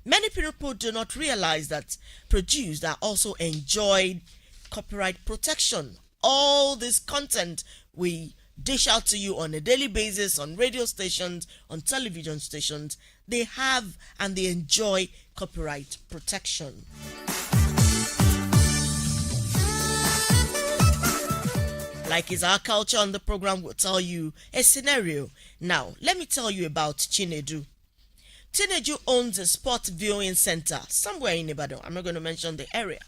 Many people do not realize that produced are also enjoyed copyright protection. All this content we dish out to you on a daily basis on radio stations, on television stations, they have and they enjoy copyright protection. Like is our culture on the program, will tell you a scenario. Now, let me tell you about Chinedu. Chinedu owns a sport viewing center somewhere in Ibadan. I'm not going to mention the area.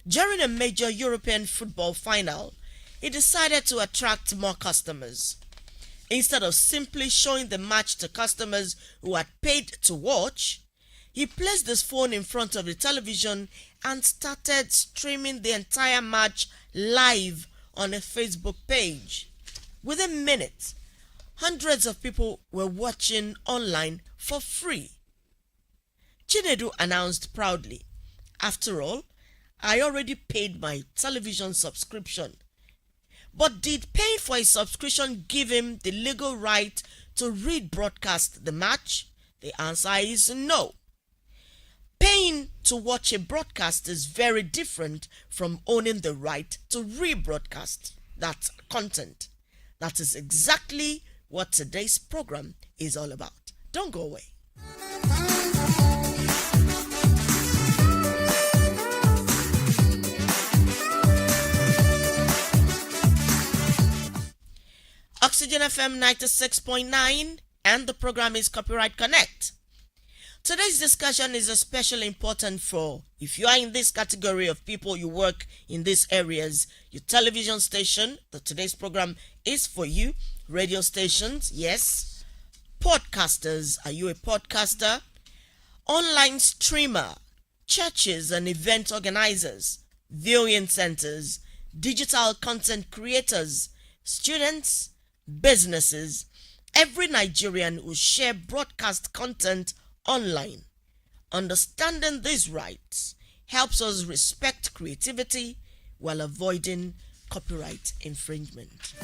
During a major European football final, he decided to attract more customers. Instead of simply showing the match to customers who had paid to watch, he placed his phone in front of the television and started streaming the entire match live on a Facebook page. Within minutes, hundreds of people were watching online for free. Chinedu announced proudly, "After all, I already paid my television subscription." But did paying for a subscription give him the legal right to rebroadcast the match? The answer is no. Paying to watch a broadcast is very different from owning the right to rebroadcast that content. That is exactly what today's program is all about. Don't go away. Oxygen FM 96.9 and the program is Copyright Connect. Today's discussion is especially important for if you are in this category of people, you work in these areas, your television station, today's program is for you, radio stations, yes, podcasters, are you a podcaster, online streamer, churches and event organizers, viewing centers, digital content creators, students, businesses, every Nigerian who share broadcast content online. Understanding these rights helps us respect creativity while avoiding copyright infringement.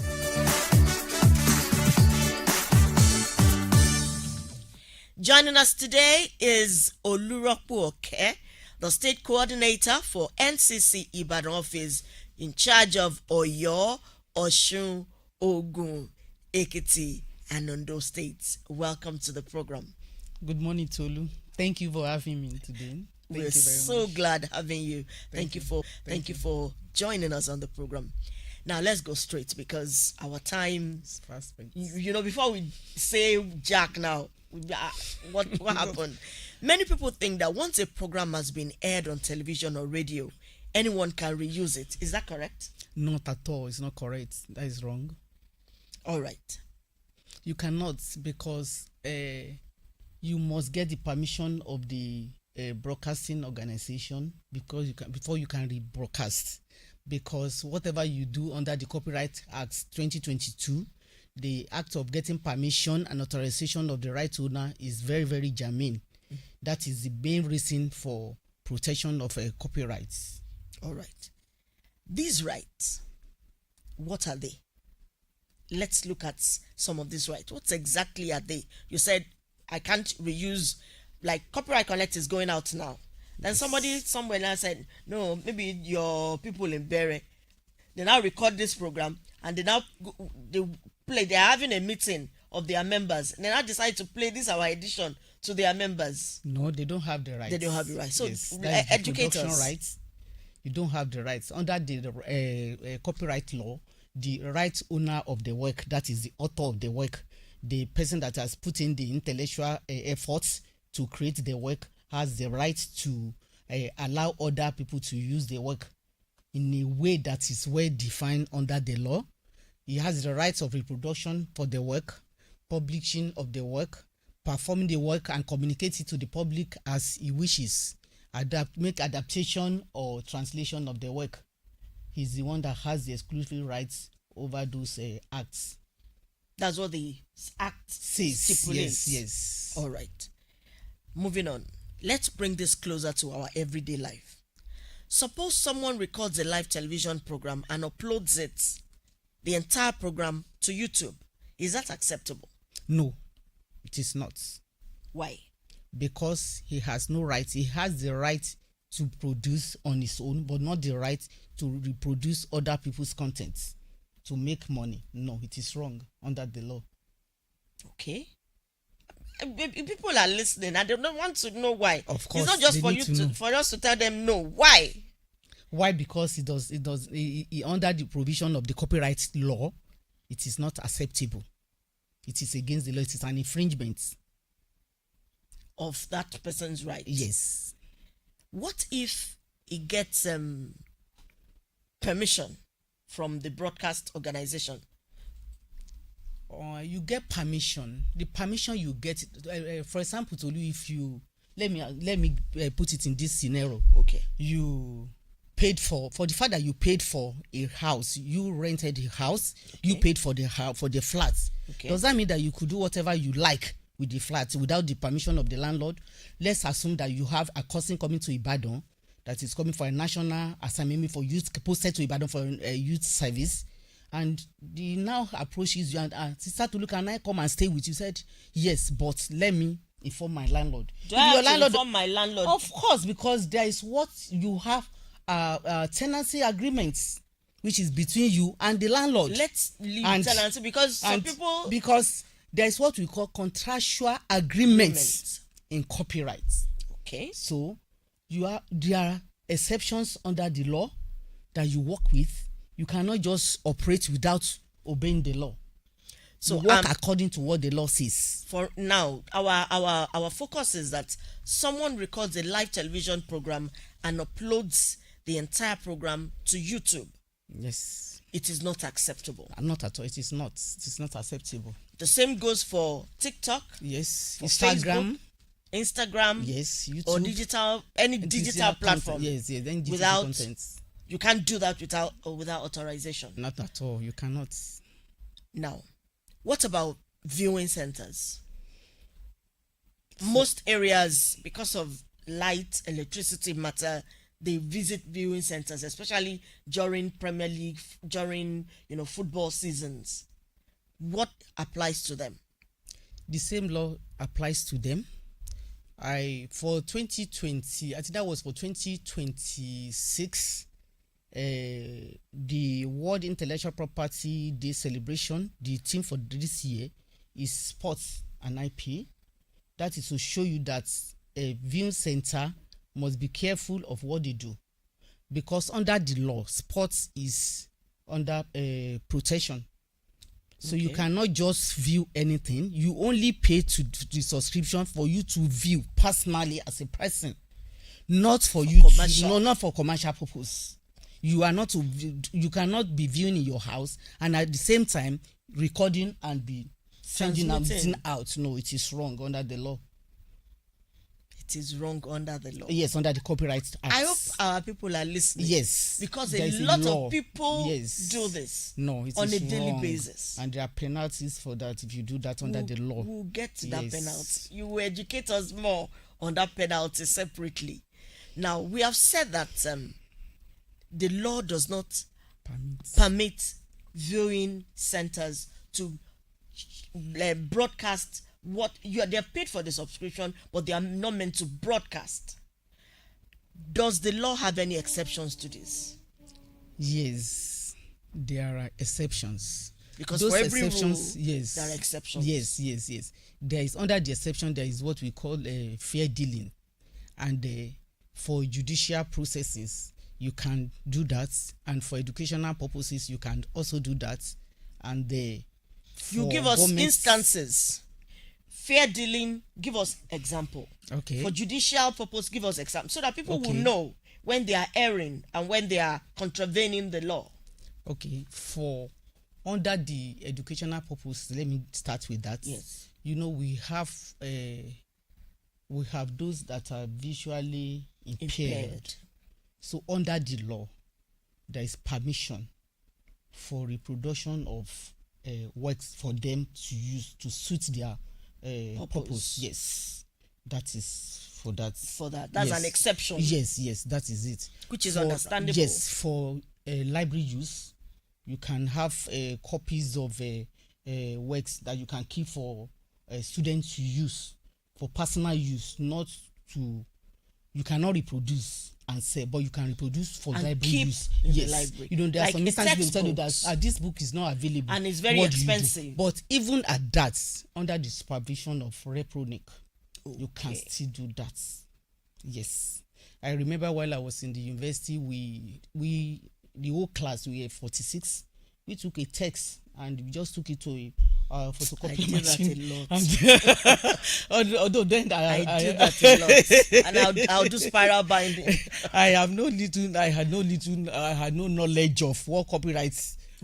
Joining us today is Oluropu Oke, the state coordinator for NCC Ibadan office in charge of Oyo, Osun, Ogun, Ekiti, and Ondo states. Welcome to the program. Good morning, Tolu. Thank you for having me today. We're so glad having you. Thank you for joining us on the program. Now let's go straight because our time is fast. Before we say Jack now, what happened? Many people think that once a program has been aired on television or radio, anyone can reuse it. Is that correct? Not at all. It's not correct. That is wrong. All right. You cannot because you must get the permission of the broadcasting organization before you can rebroadcast. Because whatever you do under the Copyright Act 2022, the act of getting permission and authorization of the right owner is very, very germane. That is the main reason for protection of copyrights. All right. These rights, what are they? Let's look at some of these rights. What exactly are they? You said I can't reuse, like Copyright Connect is going out now. Then somebody somewhere now said, no, maybe your people in Bere, they now record this program and they're having a meeting of their members. And they now decide to play this our edition to their members. No, they don't have the rights. They don't have the rights. So yes, educate us. Rights. You don't have the rights. Under the copyright law, the right owner of the work, that is the author of the work, the person that has put in the intellectual efforts to create the work, has the right to allow other people to use the work in a way that is well defined under the law. He has the rights of reproduction for the work, publishing of the work, performing the work and communicate it to the public as he wishes, make adaptation or translation of the work. He's the one that has the exclusive rights over those acts. That's what the act says. Yes. All right. Moving on. Let's bring this closer to our everyday life. Suppose someone records a live television program and uploads it, the entire program, to YouTube. Is that acceptable? No, it is not. Why? because he has no right. He has the right to produce on his own, but not the right to reproduce other people's content to make money. No, it is wrong under the law. Okay. People are listening and they don't want to know why. Of course, it's not just they for need you to know. for us to tell them no. Why? Why? Because he under the provision of the copyright law, it is not acceptable. It is against the law. It is an infringement Of that person's right. Yes. What if he gets permission from the broadcast organization? You get permission. The permission you get, for example, Tolu, if you let me put it in this scenario. Okay. You paid for the fact that you paid for a house. You rented a house. Okay. You paid for the flat. Okay. Does that mean that you could do whatever you like with the flat without the permission of the landlord? Let's assume that you have a cousin coming to Ibadan that is coming for a national assignment for youth, posted to Ibadan for a youth service, and the now approaches you and Sister Tolu, can I come and stay with you? Said yes, but let me inform my landlord. Do I have to inform my landlord? Of course, because there is what you have tenancy agreements, which is between you and the landlord. Let's leave tenancy because some people, because there is what we call contractual agreements in copyright. Okay. So there are exceptions under the law that you work with. You cannot just operate without obeying the law. So you work according to what the law says. For now, our focus is that someone records a live television program and uploads the entire program to YouTube. Yes. It is not acceptable. Not at all. It is not. It is not acceptable. The same goes for TikTok. Yes. For Instagram. Instagram. Yes. YouTube. Or any digital platform. Yes. Any digital without content. You can't do that without authorization. Not at all. You cannot. Now, what about viewing centers? Most areas, because of light, electricity matter, they visit viewing centers, especially during Premier League, during football seasons. What applies to them? The same law applies to them. For 2020, I think that was for 2026. The World Intellectual Property Day celebration, the theme for this year is sports and IP. That is to show you that a viewing center must be careful of what they do, because under the law, sports is under protection. So you cannot just view anything. You only pay to the subscription for you to view personally as a person, not for you not for commercial purpose. You are not to you cannot be viewing in your house and at the same time recording and be sending out. No, it is wrong under the law. It is wrong under the law. Yes, under the Copyright Act. I hope our people are listening. Yes, because a lot of people do this. No, it on is a daily wrong. basis, and there are penalties for that if you do that under the law. We'll get to that penalty. You will educate us more on that penalty separately. Now, we have said that the law does not permit viewing centers to broadcast what they're paid for the subscription, but they are not meant to broadcast. Does the law have any exceptions to this? Yes, there are exceptions. Because those for every exceptions, rule, yes, there are exceptions. Yes. There is under the exception. There is what we call fair dealing, and for judicial processes, you can do that, and for educational purposes, you can also do that, and you give us instances. Fair dealing, give us example. Okay. For judicial purpose, give us example, so that people will know when they are erring and when they are contravening the law. Okay. For under the educational purpose, let me start with that. Yes. We have those that are visually impaired. So under the law, there is permission for reproduction of works for them to use to suit their purpose. Yes, that is for that. That's an exception. Yes, that is it. Which is understandable. Yes, for library use, you can have copies of works that you can keep for students to use for personal use, not to, you cannot reproduce and sell, but you can reproduce for And library keep use. in the Yes, library. you know, there Like are some instances they will tell you textbooks. that this book is not available And it's very What do you do? expensive. But even at that, under the supervision of Repronic, you can Okay. still do that. Yes, I remember while I was in the university, we the whole class, we were 46. We took a text and we just took it to a photocopy I did machine. that a lot. Although then I do that a lot, and I'll do spiral binding. I had no knowledge of what copyright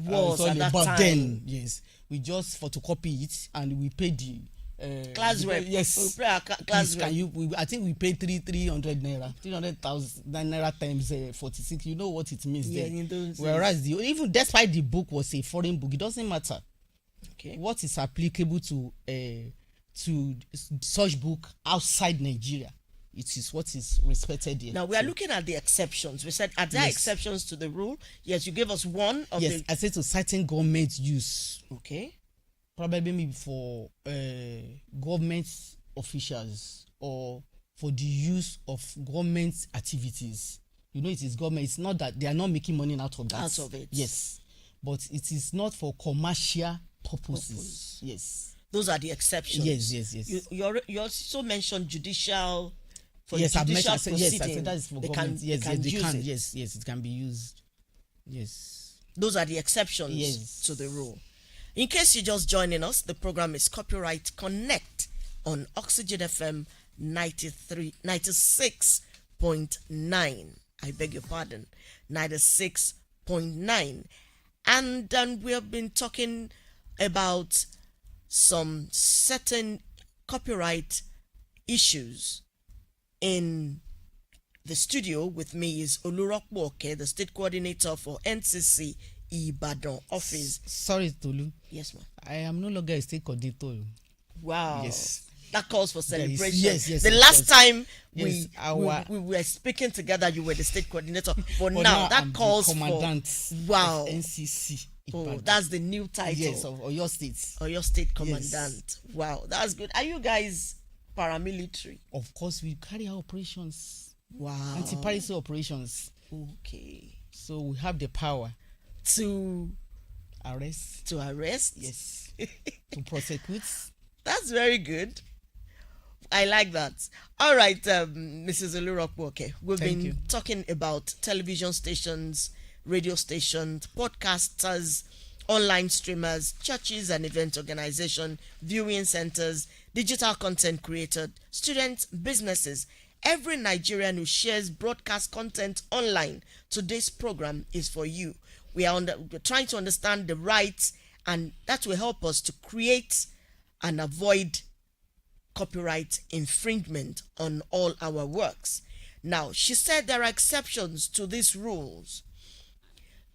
Was all at that about time. then. Yes, we just photocopy it and we paid the Class rep. Yes, We pay our class please, rep. can you? I think we paid 300 naira, 300,000 naira times 46. You know what it means Yeah, then. in those days. Whereas even despite the book was a foreign book, it doesn't matter. Okay. What is applicable to such book outside Nigeria, it is what is respected here. Now we are looking at the exceptions. We said, are there Yes. exceptions to the rule? Yes, you gave us one of Yes, I said to certain government use, Okay. probably maybe for government officials or for the use of government activities. You know, it is government. It's not that they are not making money out of that. Out of it. Yes, but it is not for commercial purposes. Yes. Those are the exceptions. Yes. You also mentioned judicial. For Yes, I've judicial mentioned. I said proceeding, that is for they government. can, Yes, they can they use can. it. Yes, it can be used. Yes. Those are the exceptions Yes. to the rule. In case you're just joining us, the program is Copyright Connect on Oxygen FM 96.9. I beg your pardon, 96.9. And then we have been talking about some certain copyright issues. In the studio with me is Olurokpo Oke, the state coordinator for NCC Ibadan office. Sorry, Tolu. Yes, ma'am. I am no longer a state coordinator. Wow. Yes. That calls for There is- celebration. yes, The of last course. time Yes, we were speaking together, you were the state coordinator. But But now that I'm calls the for commandant wow. of NCC. Oh, Ibadan. that's the new title. Yes, of Oyo State. Or your state commandant. Wow, that's good. Are you guys paramilitary? Of course, we carry out operations, Wow. anti-piracy operations. Okay. So we have the power To arrest. arrest? Yes. To prosecute. That's very good. I like that. All right, Mrs. Olurokpo. Okay, we've Thank been you. talking about television stations, radio stations, podcasters, online streamers, churches and event organization, viewing centers, digital content creator, students, businesses. Every Nigerian who shares broadcast content online. Today's program is for you. We're trying to understand the rights, and that will help us to create and avoid copyright infringement on all our works. Now, she said there are exceptions to these rules.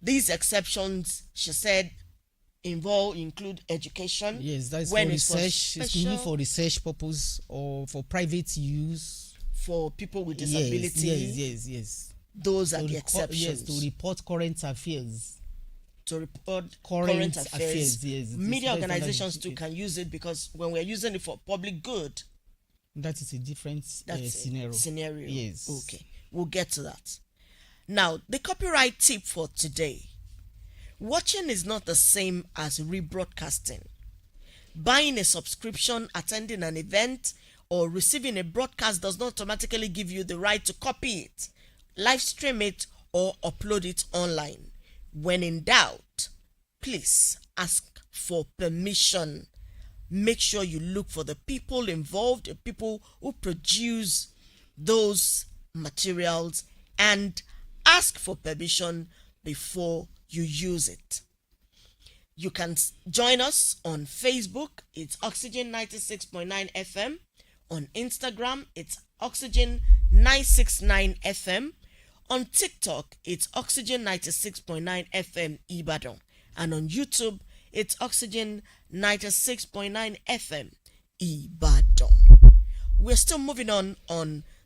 These exceptions, she said, include education. Yes, that's when for it's for research. It's special- even for research purpose or for private use. for people with disability. Yes. Those are To the reco- exceptions. Yes, to report current affairs. To report Current current affairs. yes. It is Media based on that. organizations too can use it, because when we're using it for public good, That is a different that's scenario. scenario. Yes. Okay, we'll get to that. Now, the copyright tip for today. Watching is not the same as rebroadcasting. Buying a subscription, attending an event, or receiving a broadcast does not automatically give you the right to copy it, live stream it, or upload it online. When in doubt, please ask for permission. Make sure you look for the people involved, the people who produce those materials, and ask for permission before you use it. You can join us on Facebook, it's Oxygen 96.9 FM. On Instagram, it's Oxygen 969 FM. On TikTok, it's Oxygen 96.9 FM Ibadan. And on YouTube, it's Oxygen 96.9 FM Ibadan. We're still moving on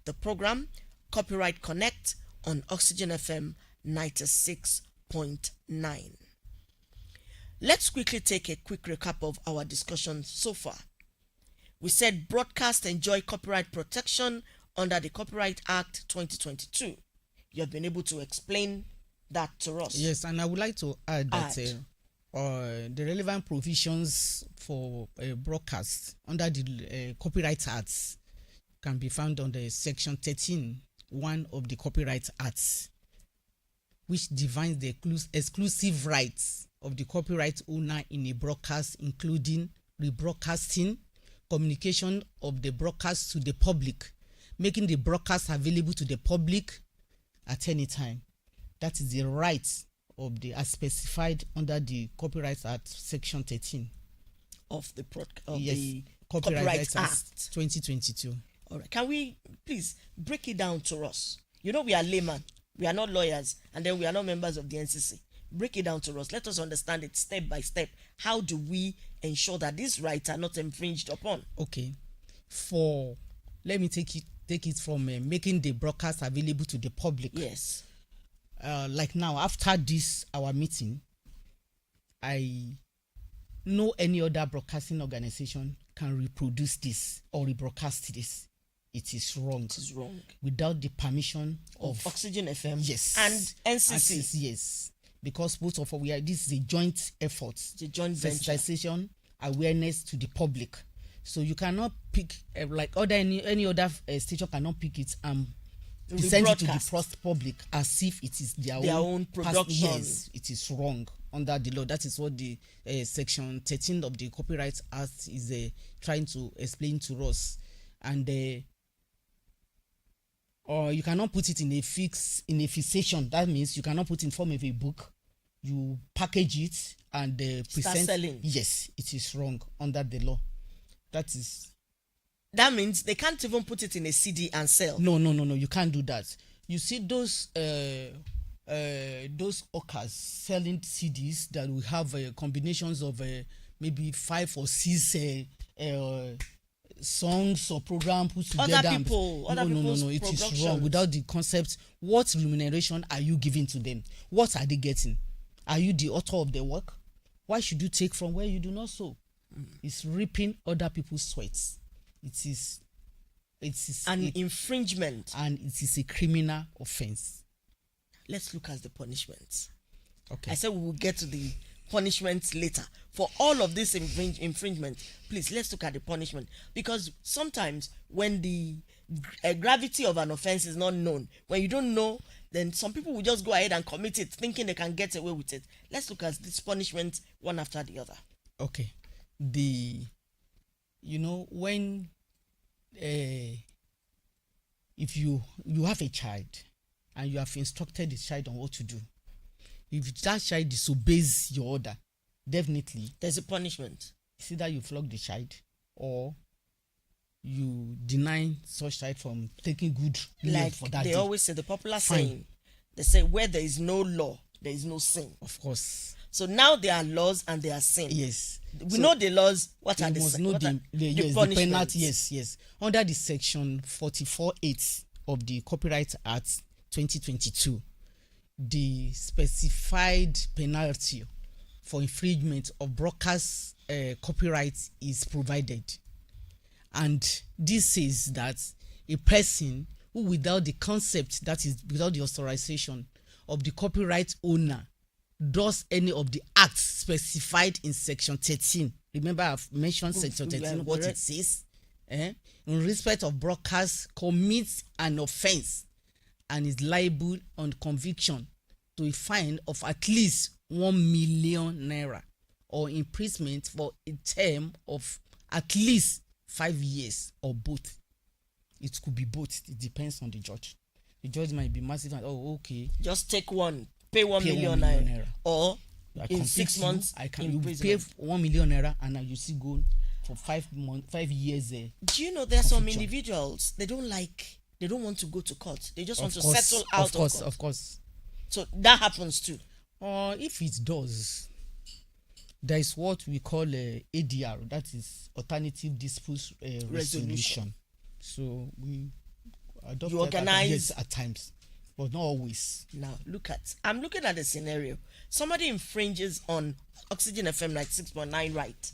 the program Copyright Connect on Oxygen FM 96.9. Let's quickly take a quick recap of our discussion so far. We said broadcast enjoy copyright protection under the Copyright Act 2022. You have been able to explain that to us. Yes, and I would like to add that the relevant provisions for broadcast under the Copyright Act can be found under Section 13(1) of the Copyright Act, which defines the exclusive rights of the copyright owner in a broadcast, including rebroadcasting, communication of the broadcast to the public, making the broadcast available to the public at any time. That is the right of the as specified under the Copyright Act Section 13 of the Copyright Act 2022. All right. Can we please break it down to us? You know, we are laymen, we are not lawyers, and then we are not members of the NCC. Break it down to us. Let us understand it step by step. How do we ensure that these rights are not infringed upon? Okay. Let me take it from making the broadcast available to the public. Yes. Like now, after this our meeting, I know any other broadcasting organization can reproduce this or rebroadcast this. It is wrong. It is wrong. Without the permission of Oxygen FM. Yes. And NCC. Yes. Because both of us, this is a joint effort. It's a joint venture. Sensitization, awareness to the public. So you cannot pick like any other station cannot pick it and send it to the first public as if it is their own production. Yes, it is wrong under the law. That is what the Section 13 of the Copyright Act is trying to explain to us. And or you cannot put it in a fixation. That means you cannot put it in form of a book. You package it and present. Start selling. Yes, it is wrong under the law. That means they can't even put it in a CD and sell. No. You can't do that. You see those hawkers selling CDs that will have combinations of maybe 5 or 6 songs or program put together. Other people. No. It is wrong. Without the concept, what remuneration are you giving to them? What are they getting? Are you the author of the work? Why should you take from where you do not sow? It's reaping other people's sweats. It is an infringement, and it is a criminal offense. Let's look at the punishments. Okay. I said we will get to the punishments later. For all of this infringement, please let's look at the punishment, because sometimes when the gravity of an offense is not known, when you don't know, then some people will just go ahead and commit it thinking they can get away with it. Let's look at this punishment one after the other. Okay. When if you have a child and you have instructed the child on what to do, if that child disobeys your order, definitely there's a punishment. It's either you flog the child or you deny such child from taking good leave for that they day. Always say, the popular saying, they say, where there is no law, there is no sin. Of course. So now there are laws and there are sin. Yes. We know the laws. What are the the penalty? Yes. Under the Section 44(8) of the Copyright Act 2022, the specified penalty for infringement of broadcast copyright is provided. And this says that a person who, without the concept, that is without the authorization of the copyright owner, does any of the acts specified in Section 13. Remember, I've mentioned Section 13, what it says. In respect of broadcast, commits an offense and is liable on conviction to a fine of at least 1 million naira or imprisonment for a term of at least 5 years, or both. It could be both. It depends on the judge. The judge might be massive and okay, just take one. Pay 1 million naira. Or in 6 months, you pay 1 million naira and you see go for 5 years. Do you know there's some individuals, they don't want to go to court. They just want to settle out of court. Of course. So that happens too. If it does, there is what we call ADR, that is Alternative Dispute Resolution. So we adopt you organize at times, but not always. Now I'm looking at the scenario. Somebody infringes on Oxygen FM 96.9 right,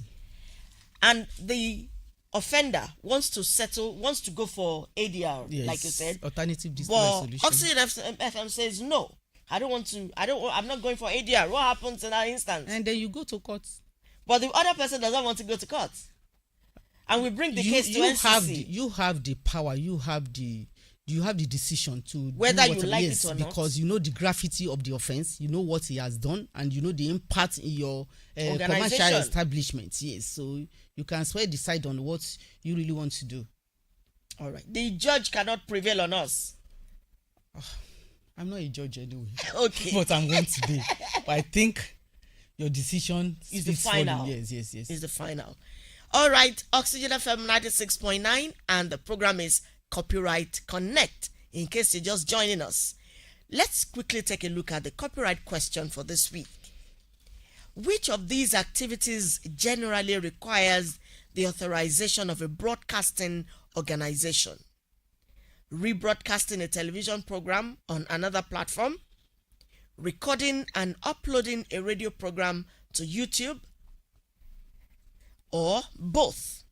and the offender wants to go for ADR, Yes. like you said, Alternative dispute but resolution. Oxygen FM says no. I'm not going for ADR. What happens in that instance? And then you go to court. But the other person doesn't want to go to court, and we bring the case to NCC. You have the power. You have the decision to Whether do you like yes, it or not. because you know the gravity of the offense, you know what he has done, and you know the impact in your commercial Organization. establishment. Yes, so you can swear decide on what you really want to do. All right. The judge cannot prevail on us. I'm not a judge anyway. Okay. But I'm going to be. But I think your decision Is the speaks for you. final. Yes. Is the final. All right. Oxygen FM 96.9, and the program is Copyright Connect. In case you're just joining us, let's quickly take a look at the copyright question for this week. Which of these activities generally requires the authorization of a broadcasting organization? Rebroadcasting a television program on another platform, recording and uploading a radio program to YouTube, or both?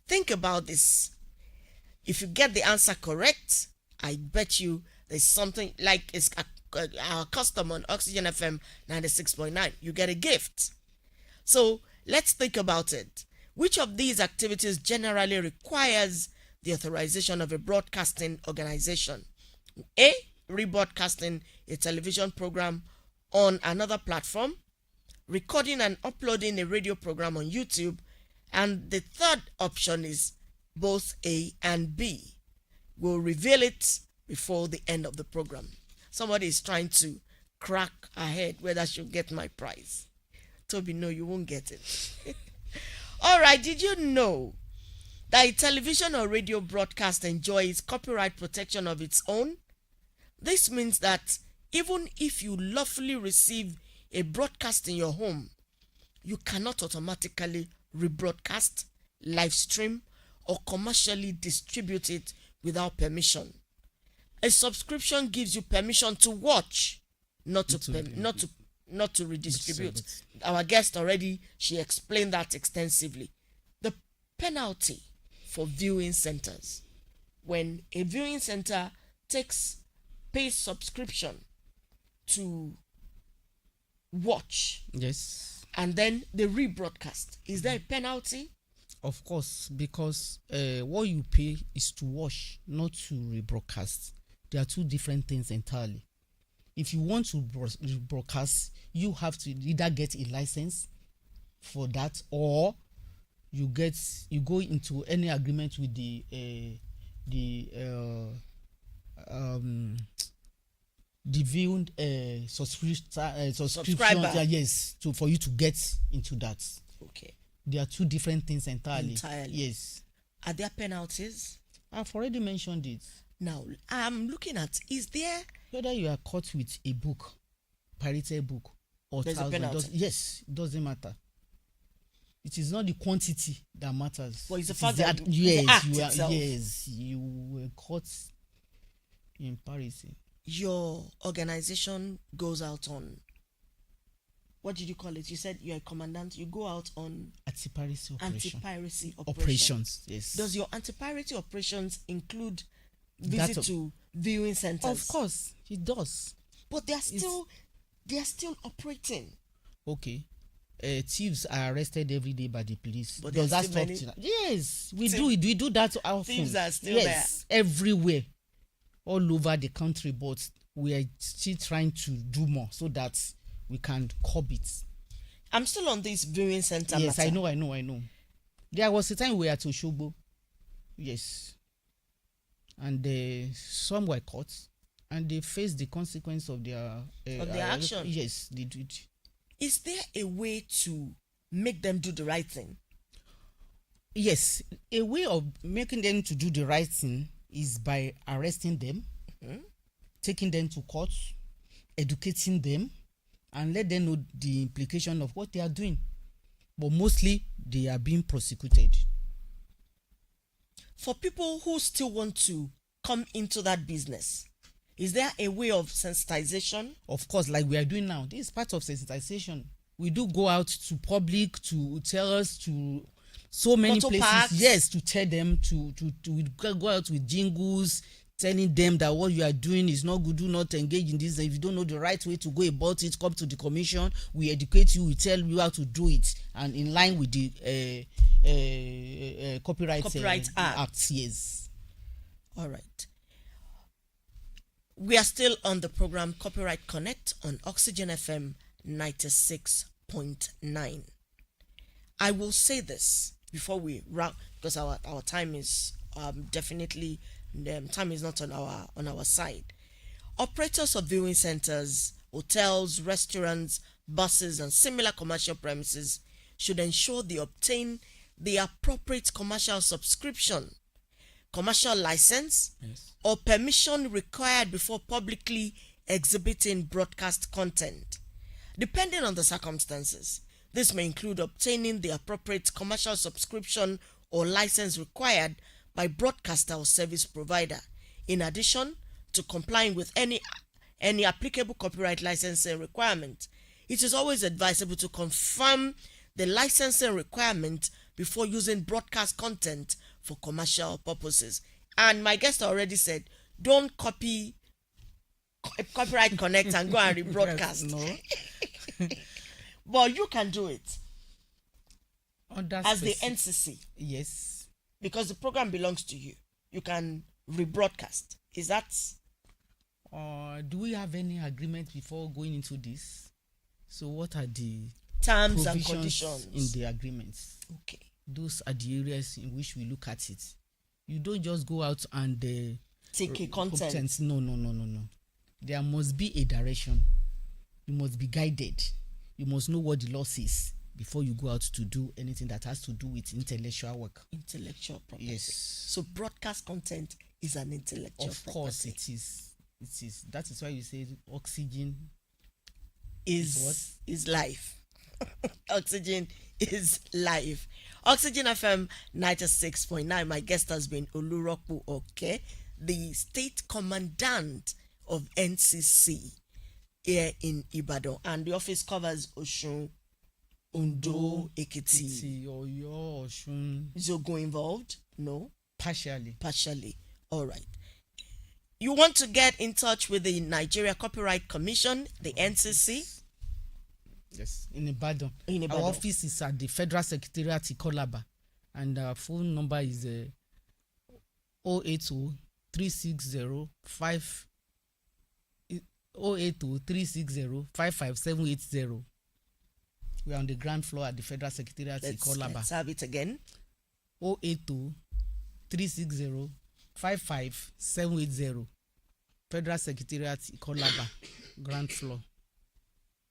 Think about this. If you get the answer correct, I bet you there's something like it's our custom on Oxygen FM 96.9. You get a gift. So let's think about it. Which of these activities generally requires the authorization of a broadcasting organization? A. Rebroadcasting a television program on another platform, recording and uploading a radio program on YouTube, and the third option is both A and B. We'll reveal it before the end of the program. Somebody is trying to crack ahead whether she'll get my prize. Toby, no, you won't get it. All right, did you know that a television or radio broadcast enjoys copyright protection of its own? This means that even if you lawfully receive a broadcast in your home, you cannot automatically rebroadcast, live stream, or commercially distribute it without permission. A subscription gives you permission to watch, not to redistribute. Our guest already, she explained that extensively. The penalty for viewing centers: when a viewing center pays subscription to watch, Yes. and then they rebroadcast, is there a penalty? Of course, because what you pay is to watch, not to rebroadcast. They are two different things entirely. If you want to rebroadcast, you have to either get a license for that, or you go into any agreement with the viewing subscription. Yes, for you to get into that. Okay. They are two different things entirely. Yes. Are there penalties? I've already mentioned it. Now, I'm looking at, is there... Whether you are caught with a book, pirated book, or There's a penalty. Yes, it doesn't matter. It is not the quantity that matters. Well, it's the It fact is that yes, the act you are, itself. yes, you were caught in piracy. Your organization goes out on... What did you call it? You said you're a commandant. You go out on Anti-piracy anti-piracy operations. Yes. Does your anti-piracy operations include That visit to viewing centers? Of course, it does. But they are still operating. Okay. Thieves are arrested every day by the police. But does there's that still stop? many- Yes, we do that often. Thieves are still yes, everywhere, all over the country. But we are still trying to do more so that we can curb it. I'm still on this viewing center Yes, matter. I know. There was a time we were at Oshogbo. Yes. And some were caught, and they faced the consequence of their action. Yes, they did. Is there a way to make them do the right thing? Yes, a way of making them to do the right thing is by arresting them, taking them to court, educating them, and let them know the implication of what they are doing. But mostly, they are being prosecuted. For people who still want to come into that business, is there a way of sensitization? Of course, like we are doing now. This is part of sensitization. We do go out to public to tell us to so many Motor places, parks. yes, to tell them to go out with jingles telling them that what you are doing is not good, do not engage in this. If you don't know the right way to go about it, come to the commission, we educate you, we tell you how to do it, and in line with the copyright acts. Yes. All right. We are still on the program Copyright Connect on Oxygen FM 96.9. I will say this before we wrap, because our time is definitely time is not on our side. Operators of viewing centers, hotels, restaurants, buses, and similar commercial premises should ensure they obtain the appropriate commercial subscription, commercial license, Yes. or permission required before publicly exhibiting broadcast content. Depending on the circumstances, this may include obtaining the appropriate commercial subscription or license required by broadcaster or service provider, in addition to complying with any applicable copyright licensing requirement. It is always advisable to confirm the licensing requirement before using broadcast content for commercial purposes. And my guest already said, don't copy Copyright Connect and go and rebroadcast. No. But you can do it as the specific- NCC, Yes. because the program belongs to you. You can rebroadcast. Is that? Do we have any agreement before going into this? So what are the Terms and provisions conditions. in the agreements? Okay. Those are the areas in which we look at it. You don't just go out and Take a content. No. There must be a direction. You must be guided. You must know what the law says before you go out to do anything that has to do with intellectual work. Intellectual property. Yes. So broadcast content is an intellectual Of property. course it is. It is. That is why you say oxygen Is life. Oxygen is life. Oxygen FM 96.9. My guest has been Oluropu Oke, the state commandant of NCC here in Ibadan, and the office covers Osun, Ondo, Ekiti. Oyo, Osun, Is Ogun involved? No, partially. All right. You want to get in touch with the Nigeria Copyright Commission, the NCC? Yes, in Ibadan. In Ibadan. Our office is at the Federal Secretariat Ikolaba, and our phone number is 080 360 55780. We are on the ground floor at the Federal Secretariat Ikolaba. Let's have it again. 080 360 55780. Federal Secretariat Ikolaba, ground floor.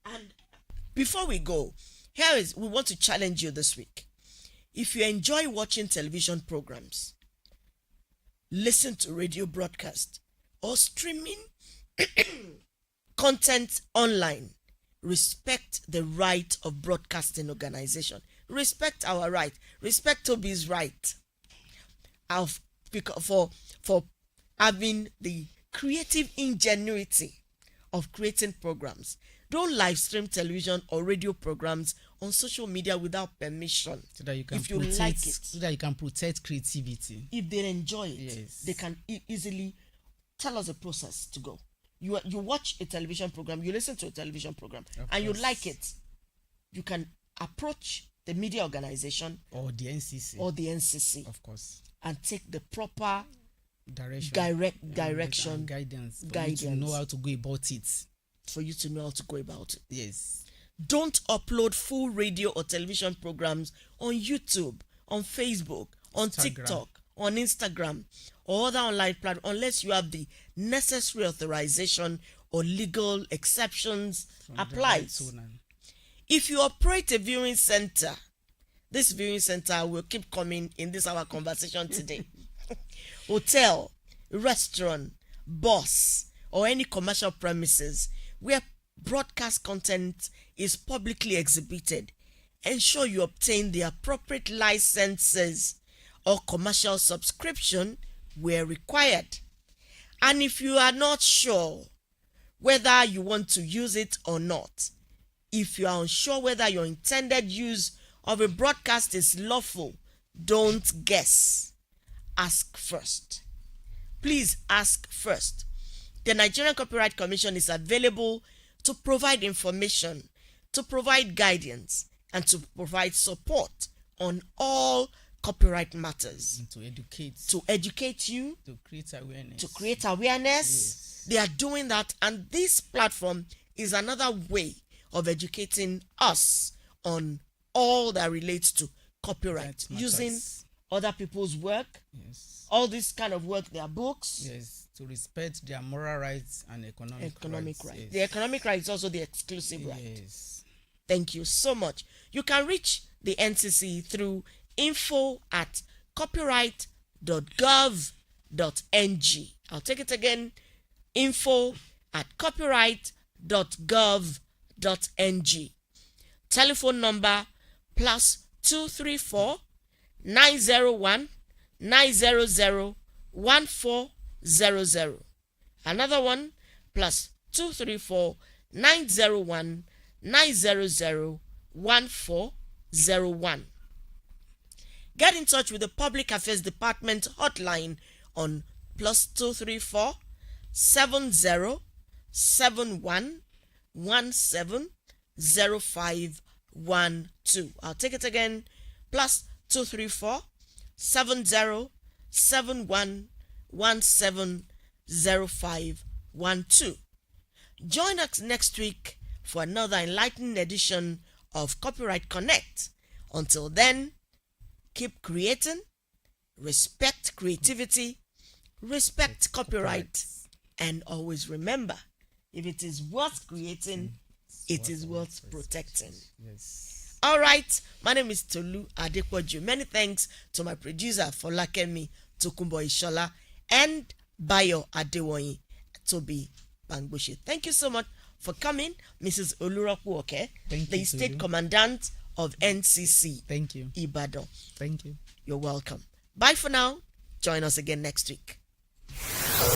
And before we go, we want to challenge you this week. If you enjoy watching television programs, listen to radio broadcast, or streaming content online, respect the right of broadcasting organization. Respect our right. Respect Toby's right for having the creative ingenuity of creating programs. Don't live stream television or radio programs on social media without permission. So that you can If you protect, like it. so that you can protect creativity. If they enjoy it, Yes. they can easily tell us a process to go. You watch a television program, you listen to a television program, Of and you course. like it. You can approach the media organization Or the NCC. or the NCC of course. and take the proper Direction. direction And guidance. For you to Guidance. know how to go about it. for you to know how to go about it. Yes. Don't upload full radio or television programs on YouTube, on Facebook, on Instagram. TikTok, on Instagram, or other online platforms unless you have the necessary authorization or legal exceptions From the applied. right owner. If you operate a viewing center, this viewing center will keep coming in this our conversation today. Hotel, restaurant, bus, or any commercial premises where broadcast content is publicly exhibited, ensure you obtain the appropriate licenses or commercial subscription where required. And if you are not sure whether you want to use it or not, if you are unsure whether your intended use of a broadcast is lawful Don't guess. Ask first. Please ask first. The Nigerian Copyright Commission is available to provide information, to provide guidance, and to provide support on all copyright matters. And to educate. To educate you. To create awareness. To create awareness. Yes. They are doing that, and this platform is another way of educating us on all that relates to copyright, using other people's work. Yes. All this kind of work, their books. Yes, to respect their moral rights and economic rights. Right. Yes. The economic right is also the exclusive right. Yes. Thank you so much. You can reach the NCC through info@copyright.gov.ng. I'll take it again. info@copyright.gov.ng. Telephone number +234 901 900 1400. Another one +234 901 900 1401. Get in touch with the Public Affairs Department hotline on +234 70 71 17 0512. I'll take it again. +234 70 71 17 0512. Join us next week for another enlightening edition of Copyright Connect. Until then, keep creating, respect creativity, respect copyright, and always remember, if it is worth creating, it is worth protecting. Yes. All right, my name is Tolu Adepoju. Many thanks to my producer Folakemi Tokunbo Ishola and Bayo Adewoyin Tobi Bangboshi. Thank you so much for coming, Mrs. Oluraku Oke, the State Commandant of NCC. Thank you. Ibadan. Thank you. You're welcome. Bye for now. Join us again next week.